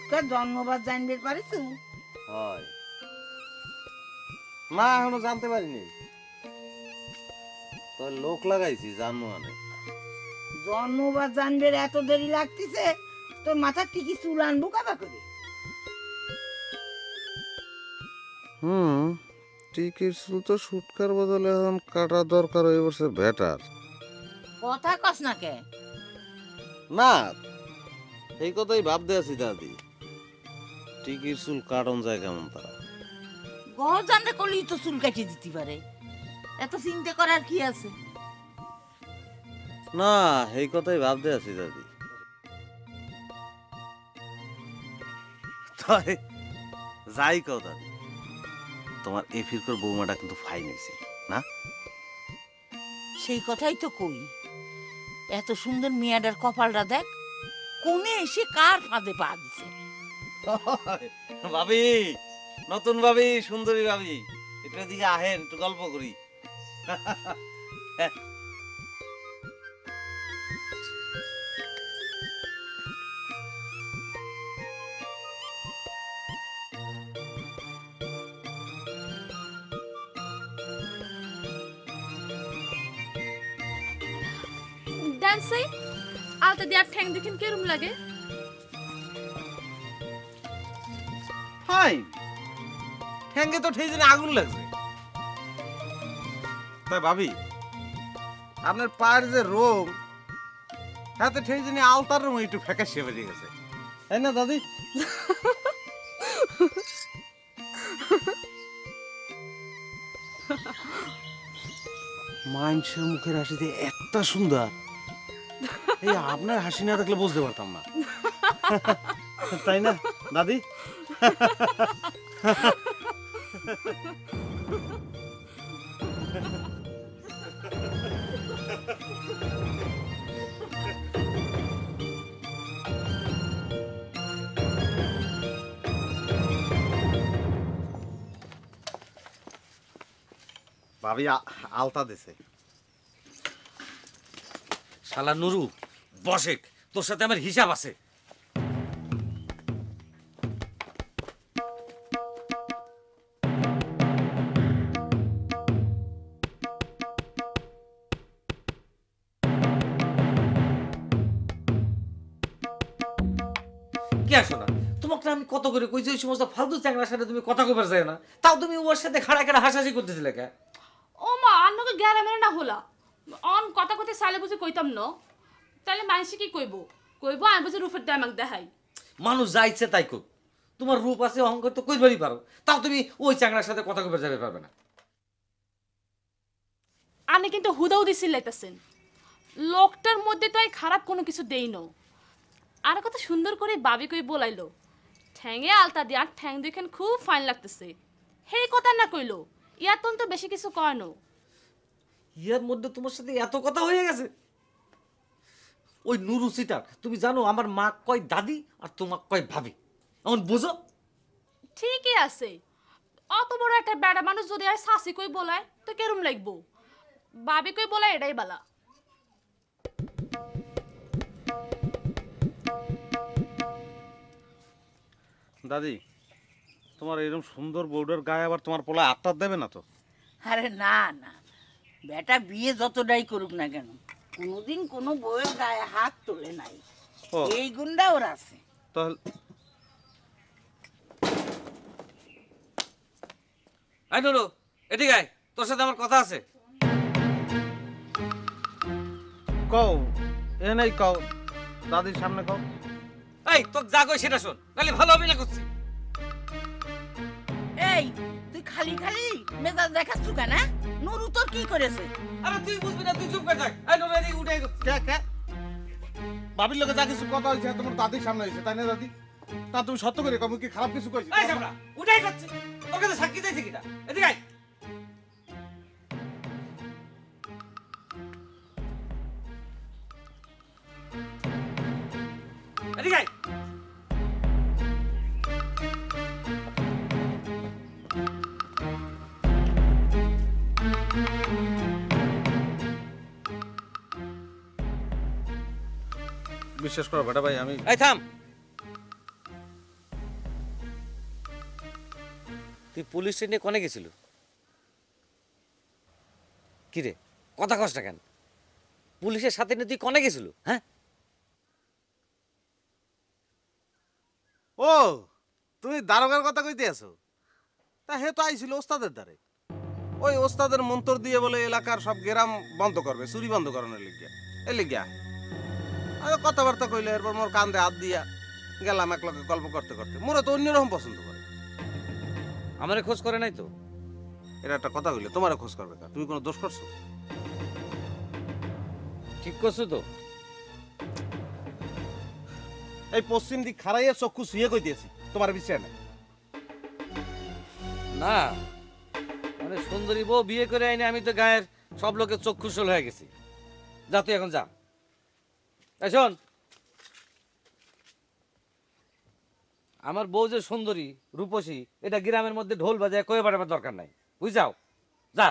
সুটকার জন্মবার জানবে পারিস? হয় না, এখনো জানতে পারিনি। তো লোক লাগাইছি জানবো মানে। জন্মবার জানবে এত দেরি লাগতেছে, তোর মাথা টিকি চুল আনবো কাবা করে? টিকির চুল তো সুটকার বদলে এখন কাটা দরকার হয়ে পড়ছে বেটার। কথা কস না কে? না, এই কথাই ভাবতে আছি দাদি। টিকির চুল কাটন যায় কেমন তারা? ঘর জানতে করলেই তো চুল কাটিয়ে দিতে পারে, এত চিন্তা করার কি আছে? না, এই কথাই ভাবতে আছি দাদি। তাই যাই কও দাদি, তোমার এই ফিরকর বৌমাটা কিন্তু ফাইন হয়েছে না? সেই কথাই তো কই, এত সুন্দর মেয়েটার কপালটা দেখ, কোনে এসে কার ফাঁদে পা দিছে। ভাবি, নতুন ভাবি, সুন্দরী ভাবি, একটু এদিকে আহেন, একটু গল্প করি। ডান্সে আলতা দেওয়ার ঠ্যাং দেখেন কেরম লাগে? ফাইন, ঠ্যাঙ্গে তো ঠিক আগুন লাগছে। তাই ভাবি, আপনার পায়ের যে রোগ, হাতে ঠিক জানি আলতার রং একটু ফ্যাকাশে বেরিয়ে গেছে, তাই না দাদি? মানুষের মুখের হাসিতে এত সুন্দর, এই আপনার হাসি না দেখলে বুঝতে পারতাম না, তাই না দাদি? ভাবি আলতা দিছে। শালা নুরু, বসেক, তোর সাথে আমার হিসাব আছে। কে আসো না, তোমাকে আমি কত করে কইছি ওই সমস্ত ফালতু চ্যাংড়ার সাথে তুমি কথা কবার যায় না, তাও তুমি ওর সাথে খাড়া খাড়া হাসাহাসি করতেছিলে কে? ও মা, আন্নকে গ্যারা মেরে না হলা অন কথা কথা সালে বুঝে কইতাম ন, তাহলে মানুষে কি কইব? কইব আমি বুঝে রূপের দামাক দেখাই। মানুষ যা ইচ্ছে তাই কর, তোমার রূপ আছে, অহংকার তো কইবারই পারো, তাও তুমি ওই চ্যাংড়ার সাথে কথা কবার যাবে পারবে না। আনে কিন্তু হুদাও দিছিল লাইতাছেন, লোকটার মধ্যে তো খারাপ কোনো কিছু দেই ন। আর কত সুন্দর করে বাবি কই বলাইলো, ঠ্যাঙে আলতা দিয়া ঠ্যাং দেখেন খুব ফাইন লাগতেছে, হেই কথা না কইলো, ইয়ার তো বেশি কিছু কয় ন। ইয়ার মধ্যে তোমার সাথে এত কথা হয়ে গেছে? ওই নুরু সিটার, তুমি জানো আমার মা কয় দাদি আর তোমার কয় ভাবি, এমন বুঝো? ঠিকই আছে, অত বড় একটা বেড়া মানুষ যদি আর শাসি কই বলায় তো কেরম লাগবো? বাবি কই বলায় এটাই বালা। দাদি, তোমার এরকম সুন্দর বউডার গায়ে আবার তোমার পোলা আত্মার দেবে না তো? আরে না না, বেটা বিয়ে যতটাই করুক না কেন, কোনোদিন কোনো বউয়ের গায়ে হাত তোলে নাই, এই গুণটা ওর আছে। তাহলে আই নুরু, এদিকে আয়, তোর সাথে আমার কথা আছে। কও, এ নাই কও, দাদির সামনে কও। এই তোর যা কই সেটা শোন, নাহলে ভালো হবে না করছি। এই তুই খালি খালি মেজাজ দেখাচ্ছ কেন? নুরু তোর কি করেছে? আরে তুই বুঝবি না, তুই চুপ করে থাক। আই নুরু, এদিকে উঠে কে ভাবির লোকে যা কিছু কথা হয়েছে তোমার দাদির সামনে হয়েছে, তাই না দাদি? তা তুমি সত্য করে কম, কি খারাপ কিছু কইছি? এই সামরা উঠাই যাচ্ছে, তোর কাছে সাক্ষী চাইছে কিটা? এদিকে আয়। এদিকে আয়। বিশ্বাস করো বেটা ভাই, আমি এই থাম। তুই পুলিশ নিয়ে কনে গেছিল? কি রে, কথা কস না কেন? পুলিশের সাথে নিয়ে তুই কনে গেছিল? হ্যাঁ, ও তুমি দারোগার কথা কইতে আছো? তা হে তো আইছিল ওস্তাদের দ্বারে। ওই ওস্তাদের মন্তর দিয়ে বলে এলাকার সব গ্রাম বন্ধ করবে, চুরি বন্ধ করানোর লিগিয়া। এই লিগিয়া আর কথাবার্তা কইলে এরপর মোর কান্দে হাত দিয়া গেলাম এক লগে গল্প করতে করতে। মোরা তো অন্যরকম পছন্দ করে। আমারে খোঁজ করে নাই তো? এটা একটা কথা কইলে তোমারও খোঁজ করবে না। তুমি কোনো দোষ করছো? ঠিক করছো তো? এই পশ্চিম দিক খারাইয়া চক্ষু শুয়ে কইতেছি, তোমার বিশ্বাস নাই? না, মানে সুন্দরী বউ বিয়ে করে আইনে আমি তো গায়ের সব লোকের চক্ষুশল হয়ে গেছি। যা তুই এখন যা। এই শোন, আমার বউ যে সুন্দরী রূপসী, এটা গ্রামের মধ্যে ঢোল বাজায় কয়ে পাঠাবার দরকার নাই, বুঝাও? যা।